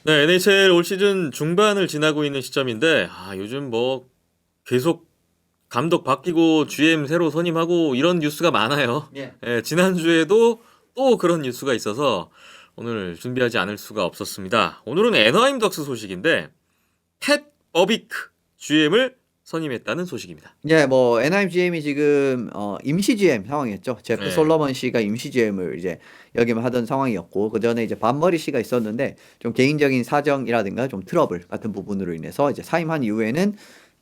네, NHL 올 시즌 중반을 지나고 있는 시점인데, 요즘 뭐 계속 감독 바뀌고 GM 새로 선임하고 이런 뉴스가 많아요. 예. 예, 지난주에도 또 그런 뉴스가 있어서 오늘 준비하지 않을 수가 없었습니다. 오늘은 애너하임 덕스 소식인데, 팻 버비크 GM을 선임했다는 소식입니다. 예, 뭐 NIM GM이 지금 임시 GM 상황이었죠. 제프 네. 솔로몬 씨가 임시 GM을 이제 역임하던 상황이었고 그 전에 이제 반머리 씨가 있었는데 좀 개인적인 사정이라든가 좀 트러블 같은 부분으로 인해서 이제 사임한 이후에는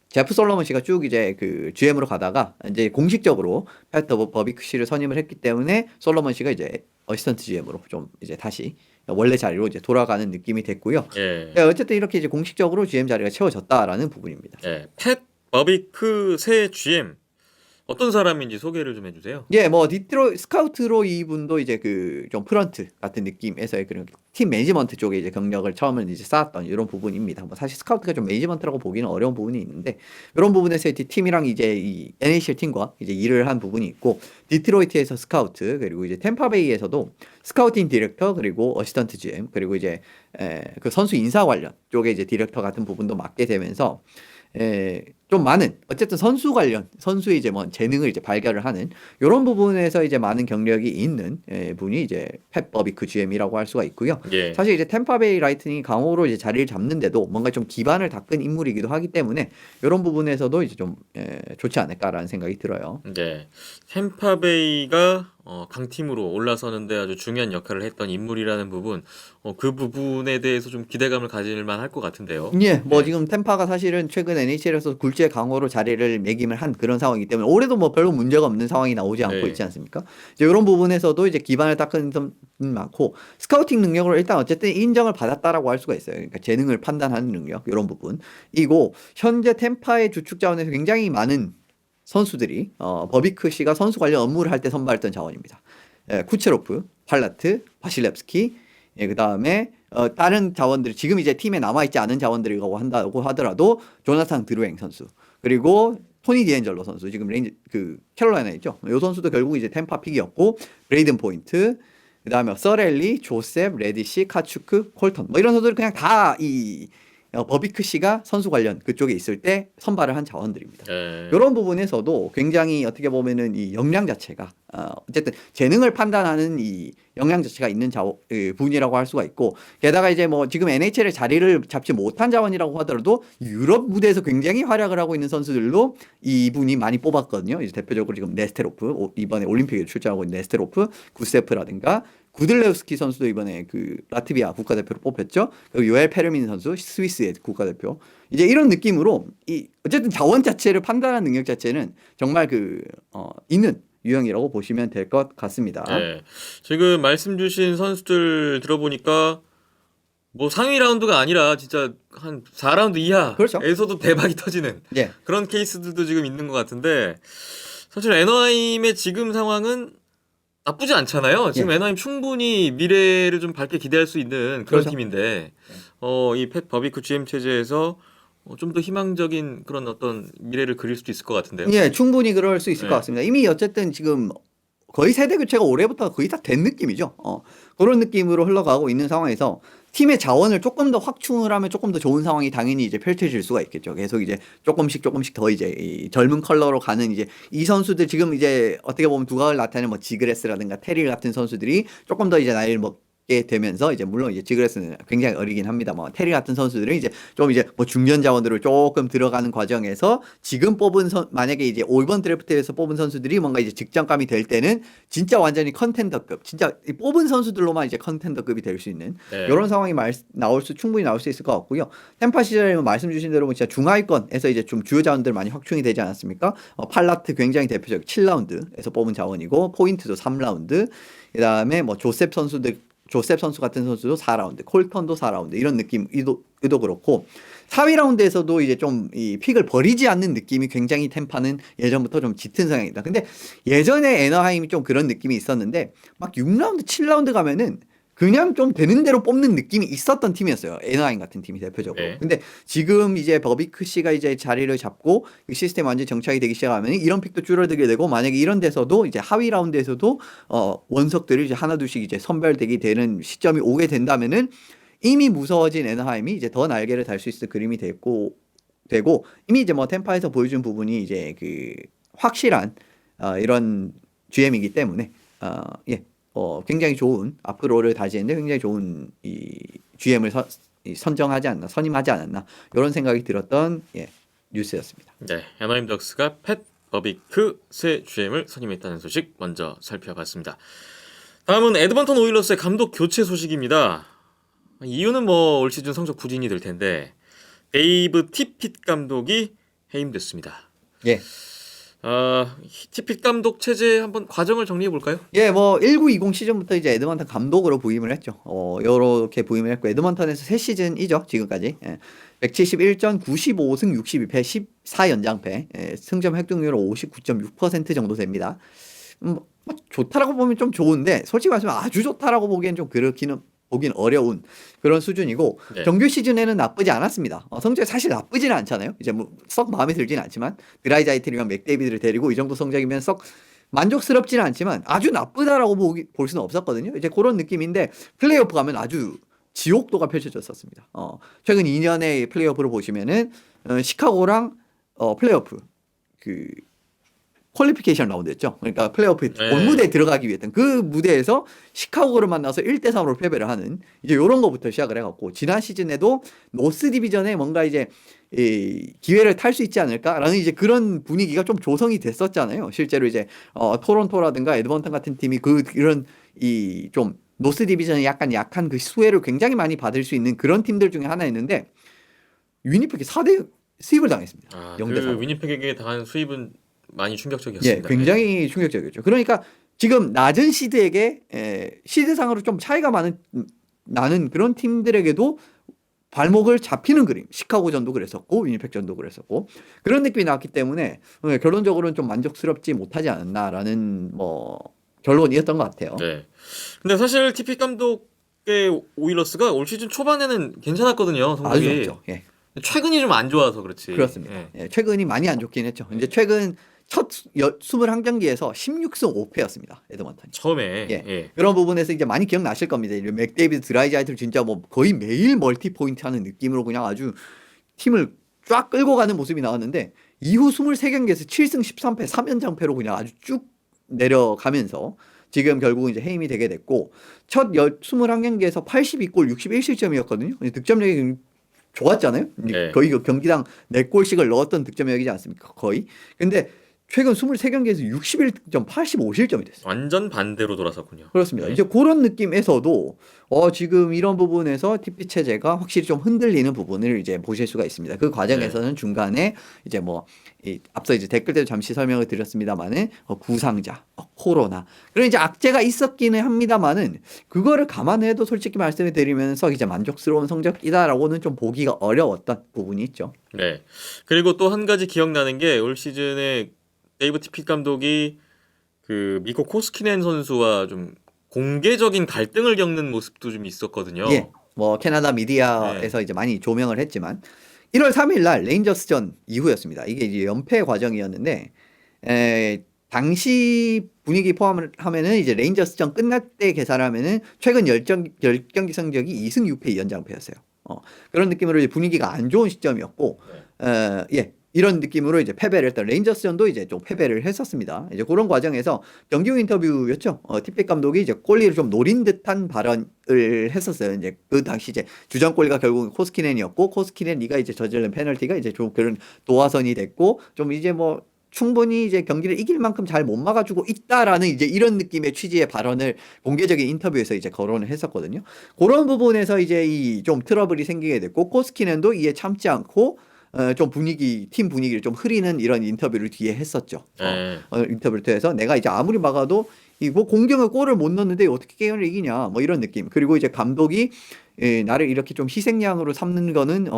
제프 솔로몬 씨가 쭉 이제 그 GM으로 가다가 이제 공식적으로 패터 버비크 씨를 선임을 했기 때문에 솔로몬 씨가 이제 어시스턴트 GM으로 좀 이제 다시 원래 자리로 이제 돌아가는 느낌이 됐고요. 예, 예, 어쨌든 이렇게 이제 공식적으로 GM 자리가 채워졌다라는 부분입니다. 예, 팻 버비크 새 GM 어떤 사람인지 소개를 좀 해주세요. 예, 뭐 스카우트로 이분도 이제 그 좀 프런트 같은 느낌에서의 그런 팀 매니지먼트 쪽에 이제 경력을 처음에 이제 쌓았던 이런 부분입니다. 뭐 사실 스카우트가 좀 매니지먼트라고 보기는 어려운 부분이 있는데 이런 부분에서 이제 팀이랑 이제 이 NHL 팀과 이제 일을 한 부분이 있고 디트로이트에서 스카우트 그리고 이제 템파베이에서도 스카우팅 디렉터 그리고 어시스턴트 GM 그리고 이제 그 선수 인사 관련 쪽에 이제 디렉터 같은 부분도 맡게 되면서 좀 많은 어쨌든 선수 관련 선수의 이제 뭐 재능을 이제 발견을 하는 이런 부분에서 이제 많은 경력이 있는 분이 이제 팻 버비크 GM이라고 할 수가 있고요. 예, 사실 이제 템파베이 라이트닝이 강호로 이제 자리를 잡는데도 뭔가 좀 기반을 닦은 인물이기도 하기 때문에 이런 부분에서도 이제 좀 좋지 않을까라는 생각이 들어요. 네. 템파베이가 강팀으로 올라서는데 아주 중요한 역할을 했던 인물이라는 부분, 그 부분에 대해서 좀 기대감을 가질 만할 것 같은데요. 예, 뭐 네. 지금 템파가 사실은 최근 NHL에서 굴지의 강호로 자리를 매김을 한 그런 상황이기 때문에 올해도 뭐 별로 문제가 없는 상황이 나오지 않고 네. 있지 않습니까? 이제 이런 부분에서도 이제 기반을 닦은 점 많고 스카우팅 능력으로 일단 어쨌든 인정을 받았다라고 할 수가 있어요. 그러니까 재능을 판단하는 능력 이런 부분이고 현재 템파의 주축 자원에서 굉장히 많은 선수들이 버비크 씨가 선수 관련 업무를 할 때 선발했던 자원입니다. 쿠체로프, 팔라트, 바실렙스키, 그다음에 다른 자원들이 지금 이제 팀에 남아있지 않은 자원들이라고 한다고 하더라도 조나탄 드루엥 선수 그리고 토니 디앤젤로 선수 지금 레인지 그 캐롤라이나 있죠. 이 선수도 결국 이제 템파 픽이었고 브레이든 포인트 그다음에 서렐리, 조셉, 레디시, 카추크, 콜턴 뭐 이런 선수들 그냥 다 이 버비크 씨가 선수 관련 그쪽에 있을 때 선발을 한 자원들입니다. 예. 이런 부분에서도 굉장히 어떻게 보면은 이 역량 자체가 어쨌든 재능을 판단하는 이 역량 자체가 있는 분이라고 할 수가 있고 게다가 이제 뭐 지금 NHL의 자리를 잡지 못한 자원이라고 하더라도 유럽 무대에서 굉장히 활약을 하고 있는 선수들도 이분이 많이 뽑았거든요. 이제 대표적으로 지금 네스테로프 이번에 올림픽에 출전하고 있는 네스테로프, 구세프라든가 구들레우스키 선수도 이번에 그 라트비아 국가대표로 뽑혔죠. 그리고 요엘 페르민 선수 스위스의 국가대표. 이제 이런 느낌으로 이 어쨌든 자원 자체를 판단하는 능력 자체는 정말 있는 유형이라고 보시면 될 것 같습니다. 예. 지금 말씀 주신 선수들 들어보니까 뭐 상위 라운드가 아니라 진짜 한 4라운드 그렇죠. 이하에서도 대박이 터지는 예. 그런 케이스들도 지금 있는 것 같은데, 사실 애너하임의 지금 상황은 나쁘지 않잖아요. 지금 예. 애너하임 충분히 미래를 좀 밝게 기대할 수 있는 그런 그렇죠. 팀인데, 이 팻 버비크 GM 체제에서 좀 더 희망적인 그런 어떤 미래를 그릴 수도 있을 것 같은데요. 예, 충분히 그럴 수 있을 것 네. 같습니다. 이미 어쨌든 지금 거의 세대 교체가 올해부터 거의 다 된 느낌이죠. 그런 느낌으로 흘러가고 있는 상황에서 팀의 자원을 조금 더 확충을 하면 조금 더 좋은 상황이 당연히 이제 펼쳐질 수가 있겠죠. 계속 이제 조금씩 더 이제 이 젊은 컬러로 가는 이제 이 선수들 지금 이제 어떻게 보면 두각을 나타내는 뭐 지그레스라든가 테릴 같은 선수들이 조금 더 이제 나이를 먹게 되면서 이제 물론 이제 지그레스는 굉장히 어리긴 합니다만 테릴 같은 선수들은 이제 좀 이제 뭐 중견 자원으로 조금 들어가는 과정에서 지금 뽑은 만약에 이제 5번 드래프트에서 뽑은 선수들이 뭔가 이제 직전감이 될 때는 진짜 완전히 컨텐더급 진짜 이 뽑은 선수들로만 이제 컨텐더급이 될 수 있는 네. 이런 상황이 충분히 나올 수 있을 것 같고요. 템파 시절에 말씀 주신 대로 진짜 중하위권에서 이제 좀 주요 자원들 많이 확충이 되지 않았습니까? 팔라트 굉장히 대표적 7라운드에서 뽑은 자원이고 포인트도 3라운드 그다음에 뭐 조셉 선수 같은 선수도 4라운드, 콜턴도 4라운드 이런 느낌도 그렇고 4위 라운드에서도 이제 좀 이 픽을 버리지 않는 느낌이 굉장히 템파는 예전부터 좀 짙은 성향이다. 근데 예전에 애너하임이 좀 그런 느낌이 있었는데 막 6라운드, 7라운드 가면은 그냥 좀 되는 대로 뽑는 느낌이 있었던 팀이었어요. 애너하임 같은 팀이 대표적으로. 네. 근데 지금 이제 버비크 씨가 이제 자리를 잡고 그 시스템 완전 정착이 되기 시작하면 이런 픽도 줄어들게 되고 만약에 이런 데서도 이제 하위 라운드에서도 원석들이 이제 하나둘씩 이제 선별되게 되는 시점이 오게 된다면은 이미 무서워진 애너하임이 이제 더 날개를 달 수 있을 그림이 되고 이미 이제 뭐 템파에서 보여준 부분이 이제 그 확실한 이런 GM이기 때문에 예, 굉장히 좋은 앞으로를 다지는데 굉장히 좋은 이 GM을 선정하지 않나 선임하지 않았나 이런 생각이 들었던 예, 뉴스였습니다. 네, 애너임 덕스가 팻 버비크 새 GM을 선임했다는 소식 먼저 살펴봤습니다. 다음은 에드먼턴 오일러스의 감독 교체 소식입니다. 이유는 뭐 올 시즌 성적 부진이 될 텐데 데이브 티핏 감독이 해임됐습니다. 예. 티핏 감독 체제 한번 과정을 정리해 볼까요? 예, 뭐 1920 시즌부터 이제 에드먼턴 감독으로 부임을 했죠. 요렇게 부임을 했고 에드먼턴에서 새 시즌이죠, 지금까지. 예. 171전 95승 62패 14연장패. 예, 승점 획득률은 59.6% 정도 됩니다. 뭐 좋다라고 보면 좀 좋은데 솔직히 말하면 아주 좋다라고 보기엔 좀 그렇기는 보긴 어려운 그런 수준이고 네. 정규 시즌에는 나쁘지 않았습니다. 성적이 사실 나쁘지는 않잖아요. 이제 뭐 썩 마음에 들지는 않지만 드라이자이틀이랑 맥데이비드를 데리고 이 정도 성적이면 썩 만족스럽지는 않지만 아주 나쁘다라고 볼 수는 없었거든요. 이제 그런 느낌인데 플레이오프 가면 아주 지옥도가 펼쳐졌었습니다. 최근 2년의 플레이오프를 보시면은 시카고랑 플레이오프 그 퀄리피케이션 라운드였죠. 그러니까 플레이오프 본 무대에 들어가기 위했던 그 무대에서 시카고를 만나서 1대3으로 패배를 하는 이제 이런 거부터 시작을 해갖고 지난 시즌에도 노스 디비전에 뭔가 이제 이 기회를 탈 수 있지 않을까라는 이제 그런 분위기가 좀 조성이 됐었잖아요. 실제로 이제 토론토라든가 에드먼턴 같은 팀이 그런 이 좀 노스 디비전에 약간 약한 그 수혜를 굉장히 많이 받을 수 있는 그런 팀들 중에 하나였는데 위니펙이 4대 수입을 당했습니다. 0대 4. 그 위니펙에게 당한 수입은 많이 충격적이었습니다. 예, 굉장히 충격적이었죠. 그러니까 지금 낮은 시드에게 시드상으로 좀 차이가 나는 그런 팀들에게도 발목을 잡히는 그림. 시카고전도 그랬었고 위니펙전도 그랬었고 그런 느낌이 나왔기 때문에 결론적으로는 좀 만족스럽지 못하지 않았나라는 뭐 결론이었던 것 같아요. 네. 근데 사실 티핏 감독의 오일러스가 올 시즌 초반에는 괜찮았거든요. 아주 성적이. 좋죠. 예. 최근이 좀 안 좋아서 그렇지. 그렇습니다. 예. 예, 최근이 많이 안 좋긴 했죠. 이제 최근 첫 21경기에서 16승 5패였습니다. 에드먼턴이. 처음에. 예. 예. 그런 부분에서 이제 많이 기억나실 겁니다. 맥데이비드 드라이자이틀 진짜 뭐 거의 매일 멀티 포인트 하는 느낌으로 그냥 아주 팀을 쫙 끌고 가는 모습이 나왔는데 이후 23경기에서 7승 13패 3연장패로 그냥 아주 쭉 내려가면서 지금 결국은 이제 해임이 되게 됐고 첫 21경기에서 82골 61실점이었거든요. 득점력이 좋았잖아요. 네. 거의 그 경기당 4골씩을 넣었던 득점력이지 않습니까? 거의. 근데 최근 23경기에서 61득점 85실점이 됐어요. 완전 반대로 돌아섰군요. 그렇습니다. 네. 이제 그런 느낌에서도 지금 이런 부분에서 TP 체제가 확실히 좀 흔들리는 부분을 이제 보실 수가 있습니다. 그 과정에서는 중간에 이제 뭐 앞서 이제 댓글 때도 잠시 설명을 드렸습니다만은 부상자, 코로나 그런 이제 악재가 있었기는 합니다만은 그거를 감안해도 솔직히 말씀을 드리면서 이제 만족스러운 성적이다라고는 좀 보기가 어려웠던 부분이 있죠. 네. 그리고 또 한 가지 기억나는 게 올 시즌에 데이브 티핏 감독이 그 미코 코스키넨 선수와 좀 공개적인 갈등을 겪는 모습도 좀 있었거든요. 예. 뭐 캐나다 미디어에서 이제 많이 조명을 했지만 1월 3일 날 레인저스전 이후였습니다. 이게 이제 연패 과정이었는데 당시 분위기 포함을 하면은 이제 레인저스전 끝날 때 계산하면은 최근 10경기 성적이 2승 6패 2연장패였어요. 그런 느낌으로 이제 분위기가 안 좋은 시점이었고 예. 이런 느낌으로 이제 패배를 했던 레인저스전도 이제 좀 패배를 했었습니다. 이제 그런 과정에서 정규 인터뷰였죠. 티핏 감독이 이제 골리를 좀 노린 듯한 발언을 했었어요. 이제 그 당시 이제 주전골리가 결국 코스키넨이었고 코스키넨 네가 이제 저지른 페널티가 이제 좀 그런 도화선이 됐고 좀 이제 뭐 충분히 이제 경기를 이길 만큼 잘 못 막아주고 있다라는 이제 이런 느낌의 취지의 발언을 공개적인 인터뷰에서 이제 거론을 했었거든요. 그런 부분에서 이제 이 좀 트러블이 생기게 됐고 코스키넨도 이에 참지 않고 좀 팀 분위기를 좀 흐리는 이런 인터뷰를 뒤에 했었죠. 인터뷰를 통해서 내가 이제 아무리 막아도 뭐 공격에 골을 못 넣는데 어떻게 게임을 이기냐 뭐 이런 느낌. 그리고 이제 감독이 나를 이렇게 좀 희생양으로 삼는 거는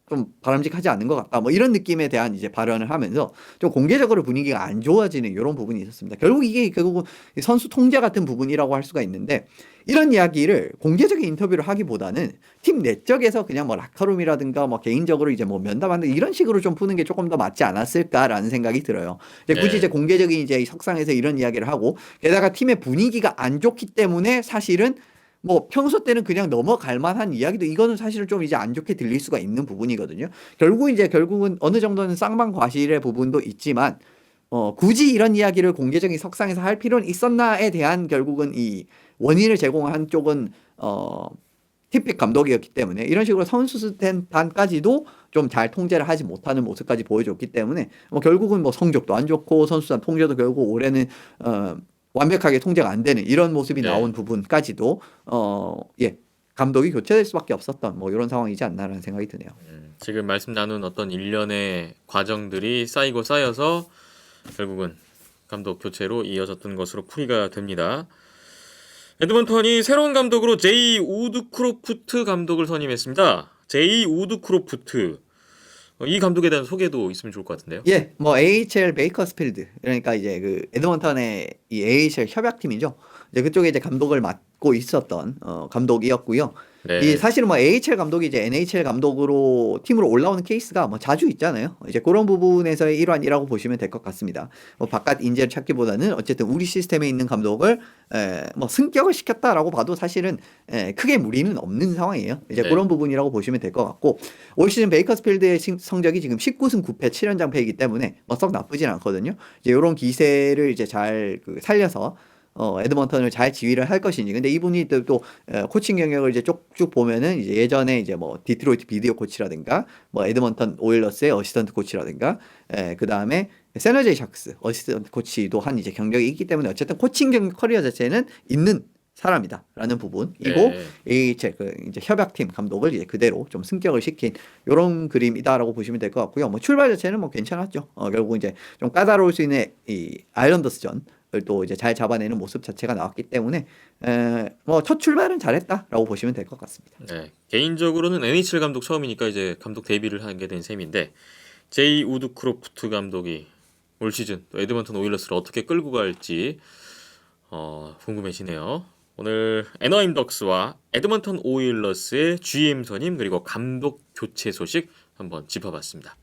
좀 바람직하지 않은 것 같다. 뭐 이런 느낌에 대한 이제 발언을 하면서 좀 공개적으로 분위기가 안 좋아지는 이런 부분이 있었습니다. 결국 이게 결국 선수 통제 같은 부분이라고 할 수가 있는데 이런 이야기를 공개적인 인터뷰를 하기보다는 팀 내적에서 그냥 뭐 라커룸이라든가 뭐 개인적으로 이제 뭐 면담하는 이런 식으로 좀 푸는 게 조금 더 맞지 않았을까라는 생각이 들어요. 이제 굳이 이제 공개적인 이제 석상에서 이런 이야기를 하고 게다가 팀의 분위기가 안 좋기 때문에 사실은 뭐 평소 때는 그냥 넘어갈 만한 이야기도 이거는 사실은 좀 이제 안 좋게 들릴 수가 있는 부분이거든요. 결국은 어느 정도는 쌍방과실의 부분도 있지만 굳이 이런 이야기를 공개적인 석상에서 할 필요는 있었나에 대한 결국은 이 원인을 제공한 쪽은 티픽 감독이었기 때문에 이런 식으로 선수단까지도 좀 잘 통제를 하지 못하는 모습까지 보여줬기 때문에 뭐 결국은 뭐 성적도 안 좋고 선수단 통제도 결국 올해는 완벽하게 통제가 안 되는 이런 모습이 네. 나온 부분까지도 예, 감독이 교체될 수밖에 없었던 뭐 이런 상황이지 않나라는 생각이 드네요. 지금 말씀 나눈 어떤 일련의 과정들이 쌓이고 쌓여서 결국은 감독 교체로 이어졌던 것으로 풀이가 됩니다. 에드먼턴이 새로운 감독으로 제이 우드크로프트 감독을 선임했습니다. 제이 우드크로프트. 이 감독에 대한 소개도 있으면 좋을 것 같은데요. 예, 뭐 AHL 베이커스필드 그러니까 이제 그 에드먼턴의 이 AHL 협약팀이죠. 이제 그쪽에 이제 감독을 맡고 있었던 감독이었고요. 네. 이 사실은 뭐 AHL 감독이 이제 NHL 감독으로 팀으로 올라오는 케이스가 뭐 자주 있잖아요. 이제 그런 부분에서의 일환이라고 보시면 될 것 같습니다. 뭐 바깥 인재를 찾기보다는 어쨌든 우리 시스템에 있는 감독을 뭐 승격을 시켰다라고 봐도 사실은 크게 무리는 없는 상황이에요. 이제 네. 그런 부분이라고 보시면 될 것 같고 올 시즌 베이커스필드의 성적이 지금 19승 9패 7연장패이기 때문에 뭐 썩 나쁘진 않거든요. 이제 이런 기세를 이제 잘 살려서 에드먼턴을 잘 지휘를 할 것이니. 근데 이분이 또 코칭 경력을 이제 쭉쭉 보면은 이제 예전에 이제 뭐 디트로이트 비디오 코치라든가 뭐 에드먼턴 오일러스의 어시스턴트 코치라든가 그 다음에 세너제이 샤크스 어시스턴트 코치도 한 이제 경력이 있기 때문에 어쨌든 코칭 커리어 자체는 있는 사람이다라는 부분이고 네. AHL 이제 협약팀 감독을 이제 그대로 좀 승격을 시킨 이런 그림이다라고 보시면 될 것 같고요. 뭐 출발 자체는 뭐 괜찮았죠. 결국 이제 좀 까다로울 수 있는 이 아일랜더스전 또 이제 잘 잡아내는 모습 자체가 나왔기 때문에 뭐 첫 출발은 잘했다라고 보시면 될 것 같습니다. 네. 개인적으로는 NHL 감독 처음이니까 이제 감독 데뷔를 하게 된 셈인데 제이 우드크로프트 감독이 올 시즌 또 에드먼턴 오일러스를 어떻게 끌고 갈지 궁금해지네요. 오늘 애너임 덕스와 에드먼턴 오일러스의 GM 선임 그리고 감독 교체 소식 한번 짚어봤습니다.